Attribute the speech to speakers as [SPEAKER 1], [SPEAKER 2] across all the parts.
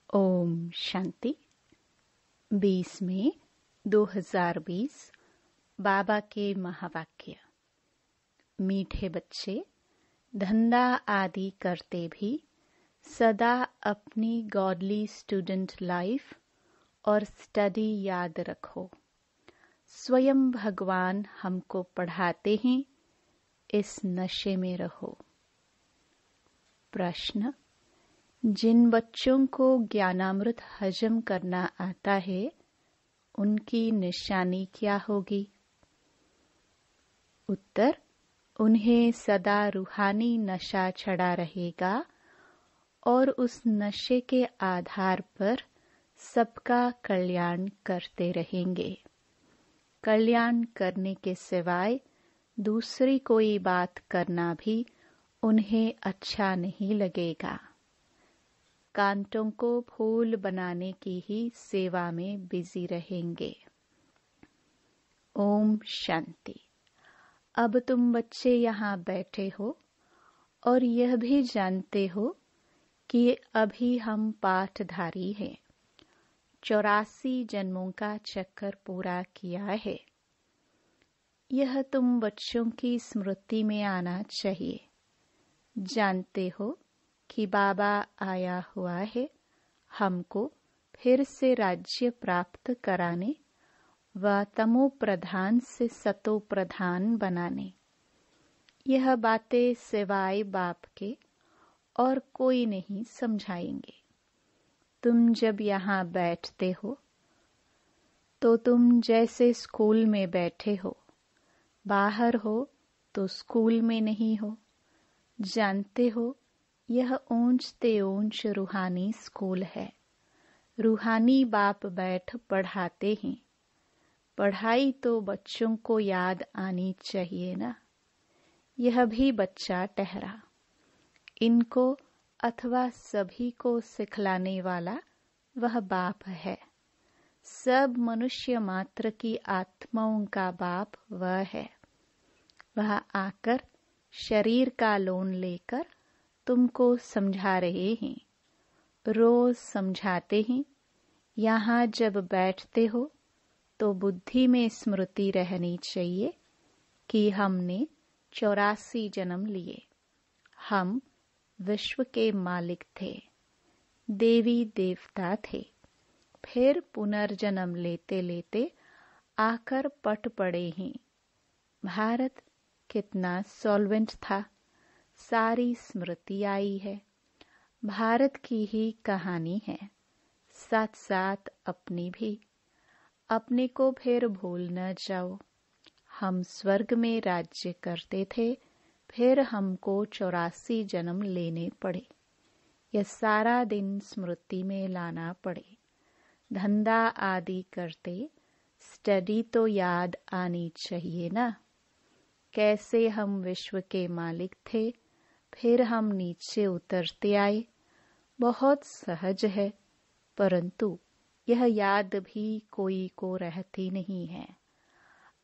[SPEAKER 1] ओम शांति। 20 मई 2020 बाबा के महावाक्य। मीठे बच्चे, धंधा आदि करते भी सदा अपनी गॉडली स्टूडेंट लाइफ और स्टडी याद रखो। स्वयं भगवान हमको पढ़ाते हैं, इस नशे में रहो। प्रश्न: जिन बच्चों को ज्ञानामृत हजम करना आता है, उनकी निशानी क्या होगी? उत्तर: उन्हें सदा रूहानी नशा चढ़ा रहेगा और उस नशे के आधार पर सबका कल्याण करते रहेंगे। कल्याण करने के सिवाय दूसरी कोई बात करना भी उन्हें अच्छा नहीं लगेगा। कांटों को फूल बनाने की ही सेवा में बिजी रहेंगे। ओम शांति। अब तुम बच्चे यहाँ बैठे हो और यह भी जानते हो कि अभी हम पाठधारी हैं। 84 जन्मों का चक्कर पूरा किया है। यह तुम बच्चों की स्मृति में आना चाहिए। जानते हो कि बाबा आया हुआ है हमको फिर से राज्य प्राप्त कराने व तमो प्रधान से सतो प्रधान बनाने। यह बातें सिवाय बाप के और कोई नहीं समझाएंगे। तुम जब यहाँ बैठते हो तो तुम जैसे स्कूल में बैठे हो, बाहर हो तो स्कूल में नहीं हो। जानते हो यह ऊंचते ऊंच रूहानी स्कूल है। रूहानी बाप बैठ पढ़ाते हैं। पढ़ाई तो बच्चों को याद आनी चाहिए ना। यह भी बच्चा ठहरा। इनको अथवा सभी को सिखलाने वाला वह बाप है। सब मनुष्य मात्र की आत्माओं का बाप वह है। वह आकर शरीर का लोन लेकर तुमको समझा रहे हैं। रोज समझाते हैं। यहाँ जब बैठते हो तो बुद्धि में स्मृति रहनी चाहिए कि हमने 84 जन्म लिए। हम विश्व के मालिक थे, देवी देवता थे। फिर पुनर्जन्म लेते लेते आकर पट पड़े हैं। भारत कितना सॉल्वेंट था, सारी स्मृति आई है। भारत की ही कहानी है, साथ साथ अपनी भी। अपने को फिर भूल न जाओ। हम स्वर्ग में राज्य करते थे, फिर हमको 84 जन्म लेने पड़े। यह सारा दिन स्मृति में लाना पड़े। धंधा आदि करते स्टडी तो याद आनी चाहिए ना। कैसे हम विश्व के मालिक थे, फिर हम नीचे उतरते आए। बहुत सहज है, परंतु यह याद भी कोई को रहती नहीं है।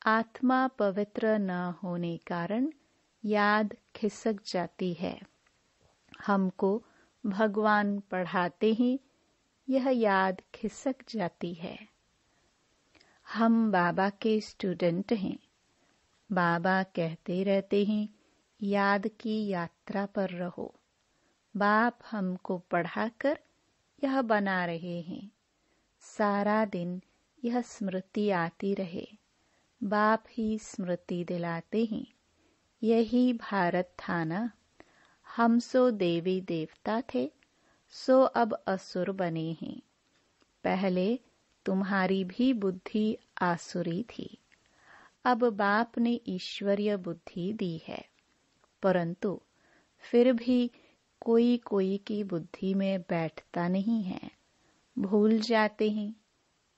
[SPEAKER 1] आत्मा पवित्र न होने कारण याद खिसक जाती है। हमको भगवान पढ़ाते ही यह याद खिसक जाती है। हम बाबा के स्टूडेंट हैं। बाबा कहते रहते हैं, याद की यात्रा पर रहो। बाप हमको पढ़ाकर यह बना रहे हैं। सारा दिन यह स्मृति आती रहे। बाप ही स्मृति दिलाते हैं। यही भारत था ना। हम सो देवी देवता थे, सो अब असुर बने हैं। पहले तुम्हारी भी बुद्धि आसुरी थी। अब बाप ने ईश्वरीय बुद्धि दी है, परंतु फिर भी कोई कोई की बुद्धि में बैठता नहीं है। भूल जाते हैं।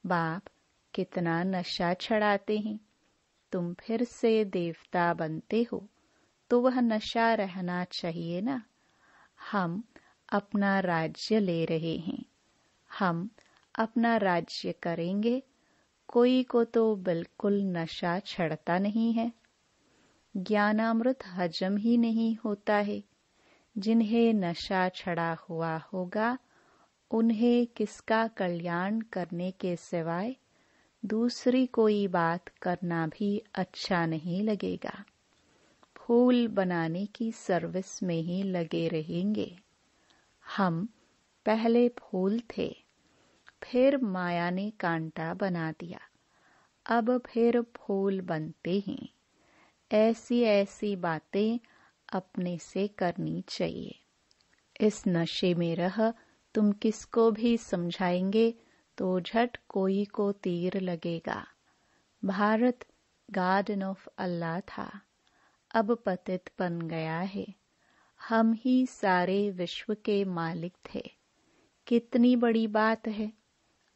[SPEAKER 1] बाप कितना नशा चढ़ाते हैं। तुम फिर से देवता बनते हो तो वह नशा रहना चाहिए ना। हम अपना राज्य ले रहे हैं। हम अपना राज्य करेंगे। कोई को तो बिल्कुल नशा चढ़ता नहीं है। ज्ञानामृत हजम ही नहीं होता है। जिन्हें नशा चढ़ा हुआ होगा उन्हें किसका कल्याण करने के सिवाय दूसरी कोई बात करना भी अच्छा नहीं लगेगा। फूल बनाने की सर्विस में ही लगे रहेंगे। हम पहले फूल थे, फिर माया ने कांटा बना दिया, अब फिर फूल बनते हैं। ऐसी ऐसी बातें अपने से करनी चाहिए। इस नशे में रह तुम किसको भी समझाएंगे तो झट कोई को तीर लगेगा। भारत गार्डन ऑफ अल्लाह था, अब पतित बन गया है। हम ही सारे विश्व के मालिक थे। कितनी बड़ी बात है।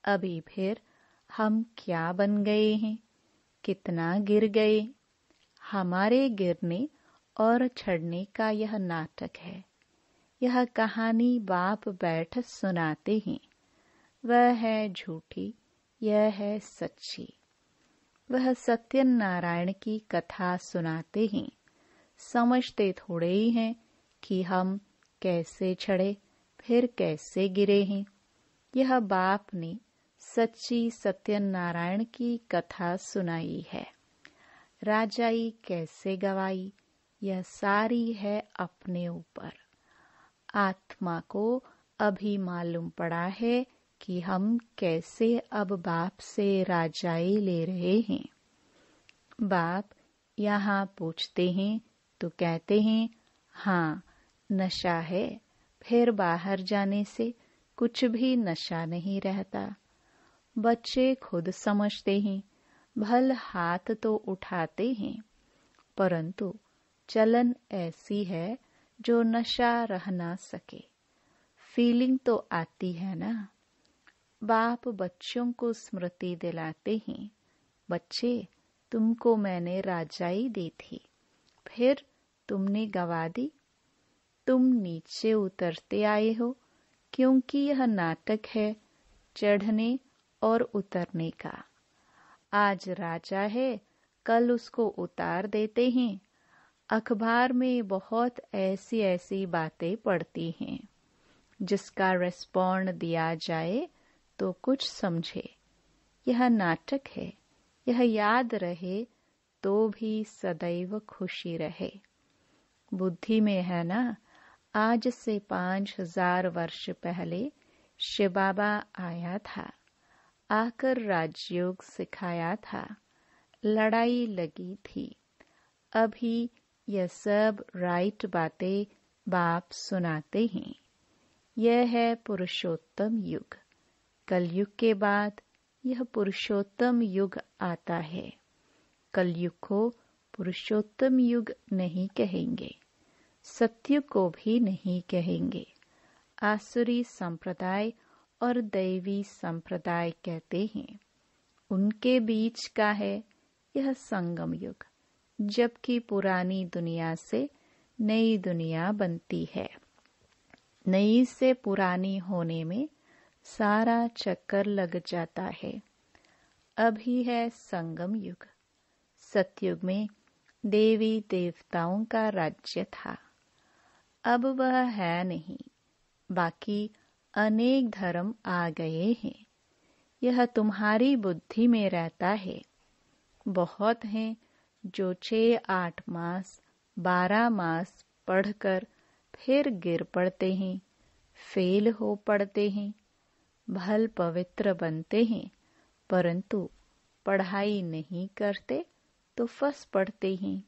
[SPEAKER 1] अभी फिर हम क्या बन गए हैं, कितना गिर गए। हमारे गिरने और चढ़ने का यह नाटक है। यह कहानी बाप बैठ सुनाते हैं। वह है झूठी, यह है सच्ची। वह सत्यनारायण की कथा सुनाते हैं। समझते थोड़े ही हैं कि हम कैसे चढ़े फिर कैसे गिरे हैं। यह बाप ने सच्ची सत्यनारायण की कथा सुनाई है। राजाई कैसे गवाई, यह सारी है अपने ऊपर। आत्मा को अभी मालूम पड़ा है कि हम कैसे अब बाप से राजाई ले रहे हैं। बाप यहाँ पूछते हैं तो कहते हैं हाँ नशा है, फिर बाहर जाने से कुछ भी नशा नहीं रहता। बच्चे खुद समझते हैं, भल हाथ तो उठाते हैं, परंतु चलन ऐसी है जो नशा रह ना सके। फीलिंग तो आती है ना। बाप बच्चों को स्मृति दिलाते हैं, बच्चे तुमको मैंने राजाई दी थी, फिर तुमने गवा दी। तुम नीचे उतरते आए हो, क्योंकि यह नाटक है चढ़ने और उतरने का। आज राजा है, कल उसको उतार देते हैं। अखबार में बहुत ऐसी ऐसी बातें पढ़ती हैं, जिसका रिस्पॉन्ड दिया जाए तो कुछ समझे। यह नाटक है, यह याद रहे तो भी सदैव खुशी रहे। बुद्धि में है ना। आज से 5000 वर्ष पहले शिव बाबा आया था, आकर राजयोग सिखाया था, लड़ाई लगी थी। अभी यह सब राइट बातें बाप सुनाते हैं। यह है पुरुषोत्तम युग। कलयुग के बाद यह पुरुषोत्तम युग आता है। कलयुग को पुरुषोत्तम युग नहीं कहेंगे, सत्युग को भी नहीं कहेंगे। आसुरी संप्रदाय और दैवी संप्रदाय कहते हैं। उनके बीच का है यह संगम युग, जबकि पुरानी दुनिया से नई दुनिया बनती है। नई से पुरानी होने में सारा चक्कर लग जाता है। अभी है संगम युग। सतयुग में देवी देवताओं का राज्य था, अब वह है नहीं। बाकी अनेक धर्म आ गए हैं। यह तुम्हारी बुद्धि में रहता है। बहुत हैं जो 6-8 मास 12 मास पढ़कर फिर गिर पड़ते हैं, फेल हो पड़ते हैं, भल पवित्र बनते हैं, परंतु पढ़ाई नहीं करते तो फंस पड़ते हैं।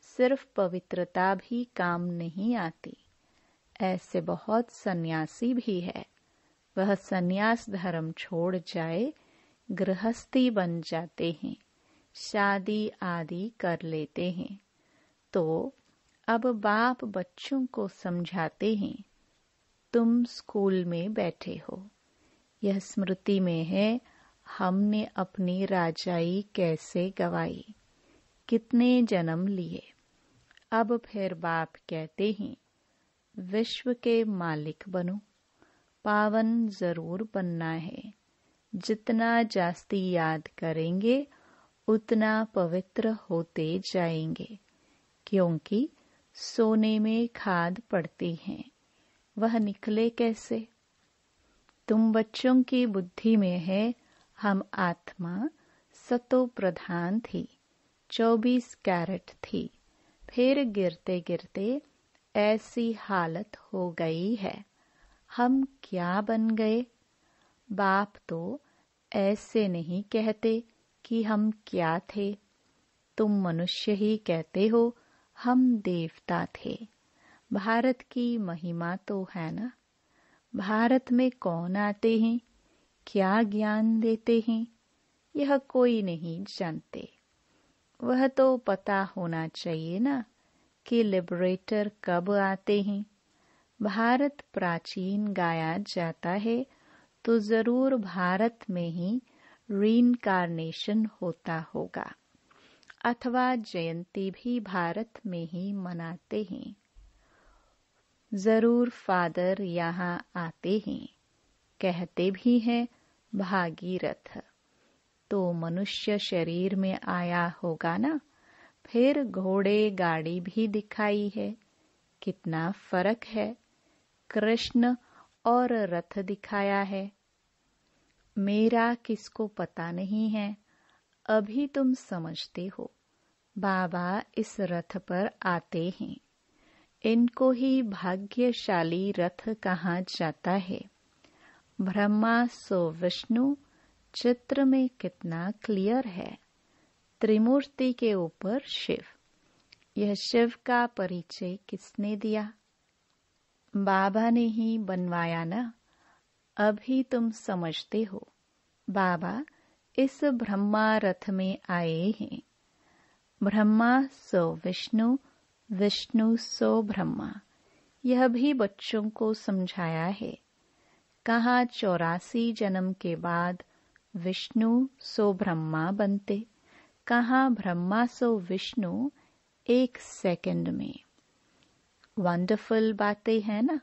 [SPEAKER 1] सिर्फ पवित्रता भी काम नहीं आती। ऐसे बहुत सन्यासी भी है। वह सन्यास धर्म छोड़ जाए, गृहस्थी बन जाते हैं, शादी आदि कर लेते हैं। तो अब बाप बच्चों को समझाते हैं, तुम स्कूल में बैठे हो। यह स्मृति में है हमने अपनी राजाई कैसे गवाई, कितने जन्म लिए। अब फिर बाप कहते हैं विश्व के मालिक बनो, पावन जरूर बनना है। जितना जास्ती याद करेंगे उतना पवित्र होते जाएंगे, क्योंकि सोने में खाद पड़ती है, वह निकले कैसे। तुम बच्चों की बुद्धि में है हम आत्मा सतो प्रधान थी, 24 कैरेट थी, फिर गिरते गिरते ऐसी हालत हो गई है। हम क्या बन गए? बाप तो ऐसे नहीं कहते कि हम क्या थे। तुम मनुष्य ही कहते हो हम देवता थे। भारत की महिमा तो है ना। भारत में कौन आते हैं, क्या ज्ञान देते हैं, यह कोई नहीं जानते। वह तो पता होना चाहिए ना कि लिबरेटर कब आते हैं। भारत प्राचीन गाया जाता है तो जरूर भारत में ही रीइंकार्नेशन होता होगा, अथवा जयंती भी भारत में ही मनाते हैं। जरूर फादर यहाँ आते हैं, कहते भी हैं भागीरथ, तो मनुष्य शरीर में आया होगा ना। फिर घोड़े गाड़ी भी दिखाई है, कितना फर्क है। कृष्ण और रथ दिखाया है। मेरा किसको पता नहीं है, अभी तुम समझते हो। बाबा इस रथ पर आते हैं। इनको ही भाग्यशाली रथ कहा जाता है। ब्रह्मा सो विष्णु चित्र में कितना क्लियर है। त्रिमूर्ति के ऊपर शिव। यह शिव का परिचय किसने दिया? बाबा ने ही बनवाया ना। अभी तुम समझते हो। बाबा इस ब्रह्मा रथ में आए हैं। ब्रह्मा सो विष्णु, विष्णु सो ब्रह्मा। यह भी बच्चों को समझाया है। कहाँ 84 जन्म के बाद विष्णु सो ब्रह्मा बनते, कहाँ ब्रह्मा सो विष्णु 1 सेकंड में। वंडरफुल बातें हैं ना,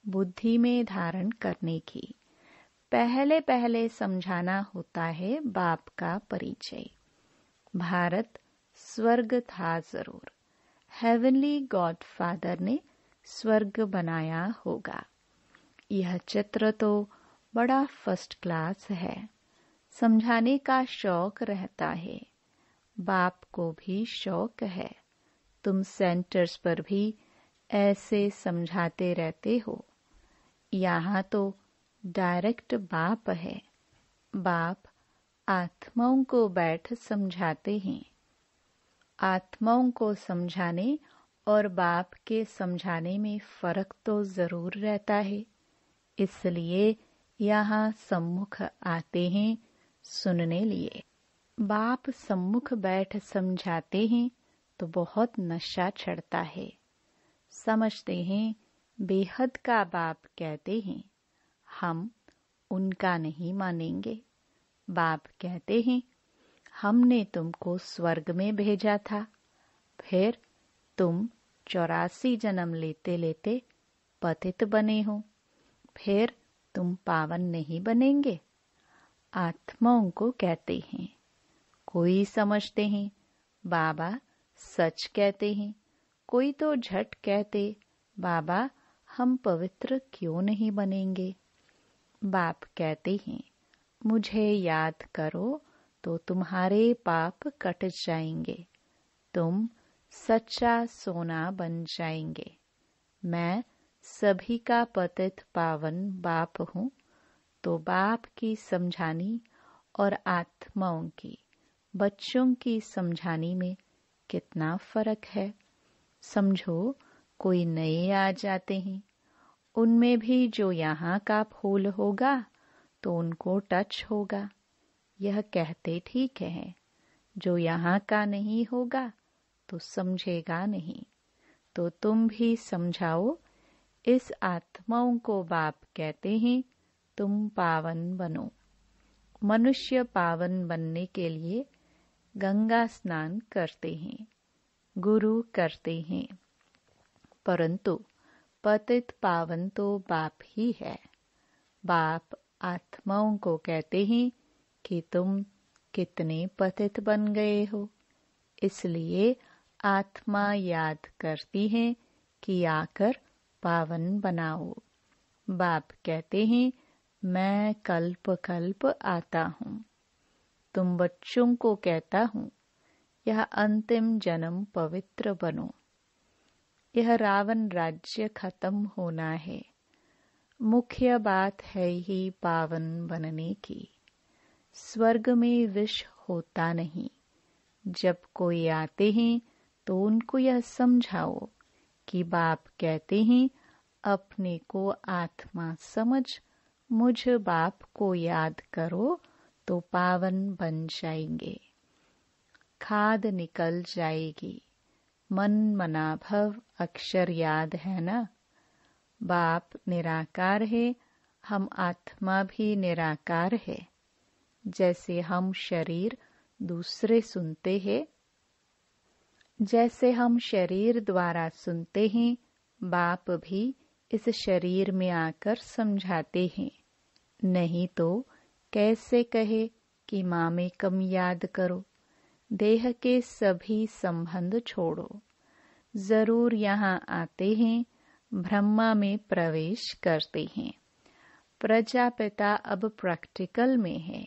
[SPEAKER 1] बुद्धि में धारण करने की। पहले पहले समझाना होता है बाप का परिचय। भारत स्वर्ग था जरूर। हेवनली गॉड फादर ने स्वर्ग बनाया होगा। यह चित्र तो बड़ा फर्स्ट क्लास है। समझाने का शौक रहता है। बाप को भी शौक है। तुम सेंटर्स पर भी ऐसे समझाते रहते हो। यहाँ तो डायरेक्ट बाप है। बाप आत्माओं को बैठ समझाते हैं। आत्माओं को समझाने और बाप के समझाने में फर्क तो जरूर रहता है। इसलिए यहाँ सम्मुख आते हैं सुनने लिए। बाप सम्मुख बैठ समझाते हैं तो बहुत नशा चढ़ता है। समझते हैं बेहद का बाप कहते हैं, हम उनका नहीं मानेंगे। बाप कहते हैं हमने तुमको स्वर्ग में भेजा था, फिर तुम 84 जन्म लेते लेते पतित बने हो, फिर तुम पावन नहीं बनेंगे। आत्माओं को कहते हैं। कोई समझते हैं बाबा सच कहते हैं, कोई तो झट कहते बाबा हम पवित्र क्यों नहीं बनेंगे। बाप कहते हैं मुझे याद करो तो तुम्हारे पाप कट जाएंगे, तुम सच्चा सोना बन जाएंगे। मैं सभी का पतित पावन बाप हूँ। तो बाप की समझानी और आत्माओं की, बच्चों की समझानी में कितना फर्क है। समझो कोई नए आ जाते हैं, उनमें भी जो यहाँ का फूल होगा तो उनको टच होगा। यह कहते ठीक है। जो यहाँ का नहीं होगा तो समझेगा नहीं। तो तुम भी समझाओ। इस आत्माओं को बाप कहते हैं तुम पावन बनो। मनुष्य पावन बनने के लिए गंगा स्नान करते हैं, गुरु करते हैं, परंतु पतित पावन तो बाप ही है। बाप आत्माओं को कहते हैं कि तुम कितने पतित बन गए हो। इसलिए आत्मा याद करती है कि आकर पावन बनाओ। बाप कहते हैं मैं कल्प कल्प आता हूँ। तुम बच्चों को कहता हूँ, यह अंतिम जन्म पवित्र बनो। यह रावण राज्य खत्म होना है। मुख्य बात है ही पावन बनने की। स्वर्ग में विष होता नहीं। जब कोई आते हैं तो उनको यह समझाओ कि बाप कहते हैं अपने को आत्मा समझ, मुझ बाप को याद करो तो पावन बन जाएंगे। खाद निकल जाएगी। मन मना भव अक्षर याद है ना। बाप निराकार है, हम आत्मा भी निराकार है। जैसे हम शरीर दूसरे सुनते हैं, जैसे हम शरीर द्वारा सुनते हैं, बाप भी इस शरीर में आकर समझाते हैं। नहीं तो कैसे कहे कि मामेकम याद करो। देह के सभी संबंध छोड़ो। जरूर यहाँ आते हैं, ब्रह्मा में प्रवेश करते हैं। प्रजापिता अब प्रैक्टिकल में है।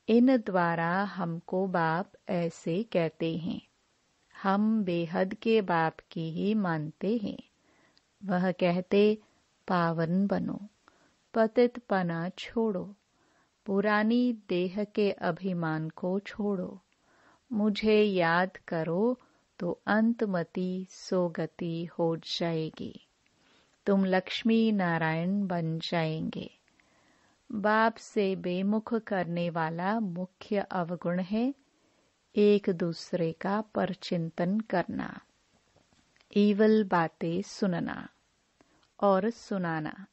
[SPEAKER 1] इन द्वारा हमको बाप ऐसे कहते हैं। हम बेहद के बाप की ही मानते हैं। वह कहते पावन बनो, पतितपना छोड़ो, पुरानी देह के अभिमान को छोड़ो, मुझे याद करो तो अंतमति सोगति हो जाएगी। तुम लक्ष्मी नारायण बन जाएंगे। बाप से बेमुख करने वाला मुख्य अवगुण है एक दूसरे का परचिंतन करना, ईवल बातें सुनना और सुनाना।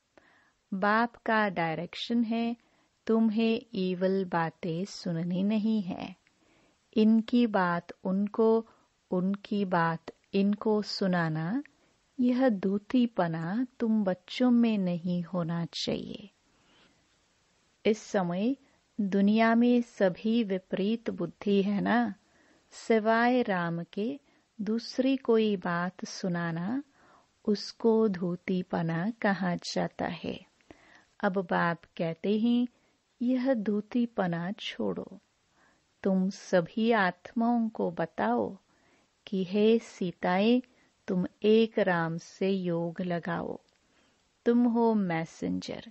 [SPEAKER 1] बाप का डायरेक्शन है तुम्हें ईवल बातें सुननी नहीं है। इनकी बात उनको, उनकी बात इनको सुनाना, यह दूतीपना तुम बच्चों में नहीं होना चाहिए। इस समय दुनिया में सभी विपरीत बुद्धि है ना। सिवाय राम के दूसरी कोई बात सुनाना, उसको धूतीपना कहा जाता है। अब बाप कहते हैं यह धूतीपना छोड़ो। तुम सभी आत्माओं को बताओ कि हे सीताएं, तुम एक राम से योग लगाओ। तुम हो मैसेंजर।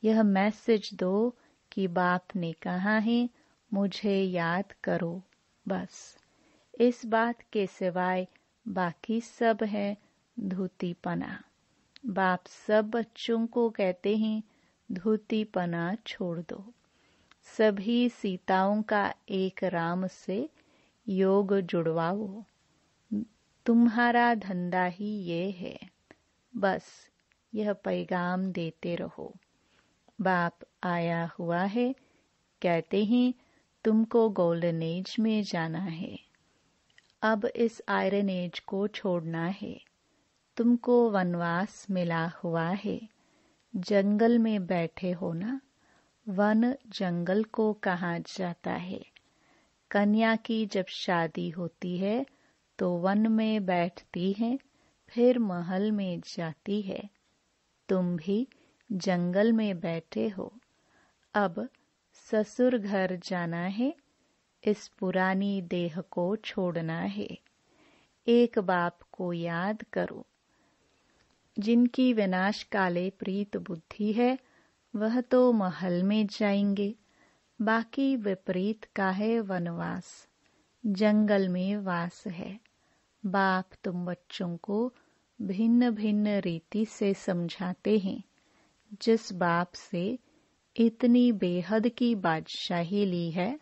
[SPEAKER 1] यह मैसेज दो कि बाप ने कहा है मुझे याद करो। बस इस बात के सिवाय बाकी सब है धूतीपना। बाप सब बच्चों को कहते हैं धूतीपना छोड़ दो। सभी सीताओं का एक राम से योग जुड़वाओ। तुम्हारा धंधा ही ये है। बस यह पैगाम देते रहो। बाप आया हुआ है, कहते हैं तुमको गोल्डन एज में जाना है। अब इस आयरन एज को छोड़ना है। तुमको वनवास मिला हुआ है। जंगल में बैठे हो ना। वन जंगल को कहा जाता है। कन्या की जब शादी होती है तो वन में बैठती है, फिर महल में जाती है। तुम भी जंगल में बैठे हो। अब ससुर घर जाना है। इस पुरानी देह को छोड़ना है। एक बाप को याद करो। जिनकी विनाश काले प्रीत बुद्धि है वह तो महल में जाएंगे। बाकी विपरीत का है वनवास, जंगल में वास है। बाप तुम बच्चों को भिन्न भिन्न रीति से समझाते हैं। जिस बाप से इतनी बेहद की बादशाही ली है,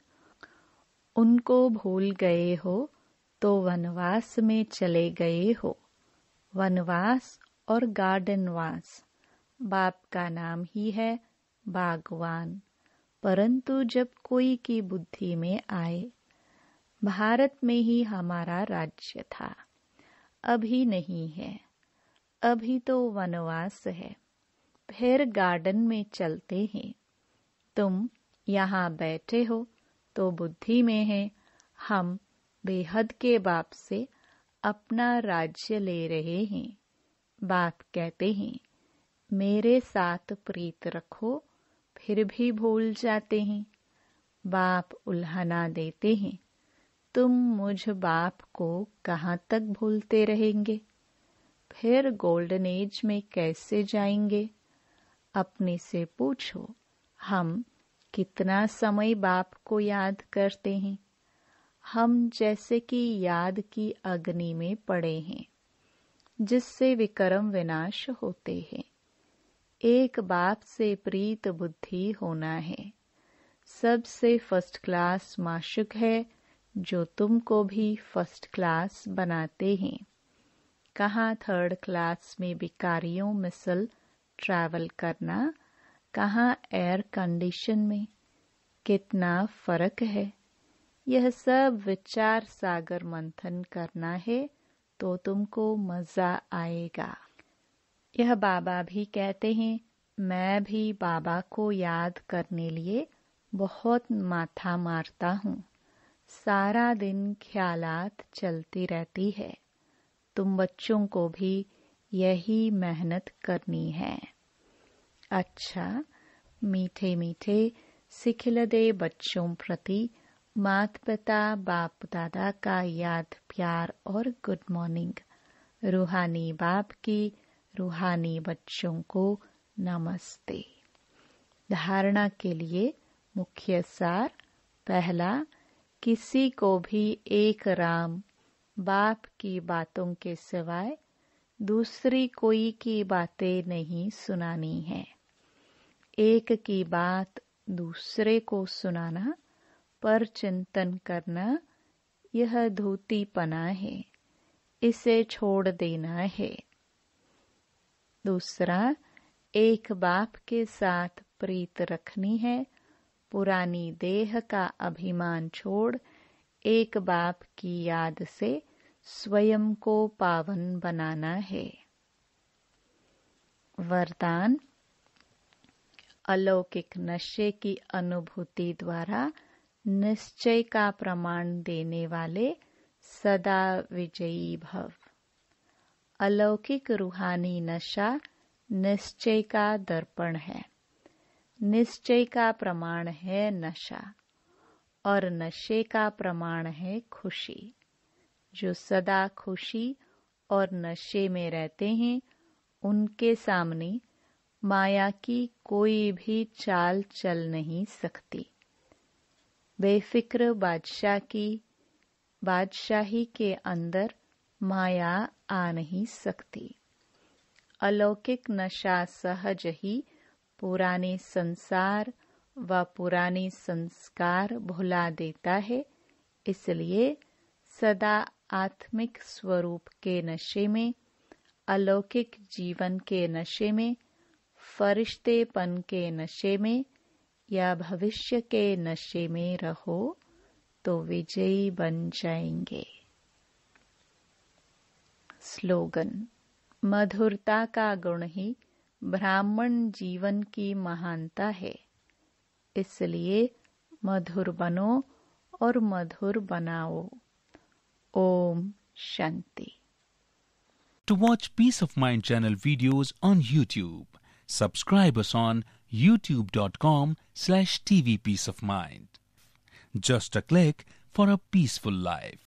[SPEAKER 1] उनको भूल गए हो तो वनवास में चले गए हो। वनवास और गार्डनवास, बाप का नाम ही है बागवान। परंतु जब कोई की बुद्धि में आए, भारत में ही हमारा राज्य था, अभी नहीं है। अभी तो वनवास है, फिर गार्डन में चलते हैं। तुम यहाँ बैठे हो तो बुद्धि में है हम बेहद के बाप से अपना राज्य ले रहे हैं। बाप कहते हैं मेरे साथ प्रीत रखो फिर भी भूल जाते हैं। बाप उल्हाना देते हैं, तुम मुझ बाप को कहाँ तक भूलते रहेंगे? फिर गोल्डन एज में कैसे जाएंगे? अपने से पूछो, हम कितना समय बाप को याद करते हैं? हम जैसे कि याद की अग्नि में पड़े हैं, जिससे विकर्म विनाश होते हैं। एक बाप से प्रीत बुद्धि होना है। सबसे फर्स्ट क्लास माशुक है, जो तुमको भी फर्स्ट क्लास बनाते हैं। कहाँ थर्ड क्लास में भिखारियों मिसल ट्रैवल करना, कहाँ एयर कंडीशन में, कितना फर्क है। यह सब विचार सागर मंथन करना है तो तुमको मजा आएगा। यह बाबा भी कहते हैं, मैं भी बाबा को याद करने लिए बहुत माथा मारता हूँ। सारा दिन ख्यालात चलती रहती है। तुम बच्चों को भी यही मेहनत करनी है। अच्छा, मीठे मीठे सिखिलदे बच्चों प्रति माता पिता बाप दादा का याद प्यार और गुड मॉर्निंग। रूहानी बाप की रूहानी बच्चों को नमस्ते। धारणा के लिए मुख्य सार। पहला, किसी को भी एक राम बाप की बातों के सिवाय दूसरी कोई की बातें नहीं सुनानी है। एक की बात दूसरे को सुनाना पर चिंतन करना, यह धूतीपना है, इसे छोड़ देना है। दूसरा, एक बाप के साथ प्रीत रखनी है। पुरानी देह का अभिमान छोड़ एक बाप की याद से स्वयं को पावन बनाना है। वरदान, अलौकिक नशे की अनुभूति द्वारा निश्चय का प्रमाण देने वाले सदा विजयी भव। अलौकिक रूहानी नशा निश्चय का दर्पण है। निश्चय का प्रमाण है नशा, और नशे का प्रमाण है खुशी। जो सदा खुशी और नशे में रहते हैं, उनके सामने माया की कोई भी चाल चल नहीं सकती। बेफिक्र बादशाह की बादशाही के अंदर माया आ नहीं सकती। अलौकिक नशा सहज ही पुराने संसार व पुराने संस्कार भुला देता है। इसलिए सदा आत्मिक स्वरूप के नशे में, अलौकिक जीवन के नशे में, फरिश्तेपन के नशे में या भविष्य के नशे में रहो तो विजयी बन जाएंगे। स्लोगन, मधुरता का गुण ही ब्राह्मण जीवन की महानता है। इसलिए मधुर बनो और मधुर बनाओ। Om Shanti.
[SPEAKER 2] To watch Peace of Mind channel videos on YouTube, subscribe us on youtube.com/tvpeaceofmind. Just a click for a peaceful life.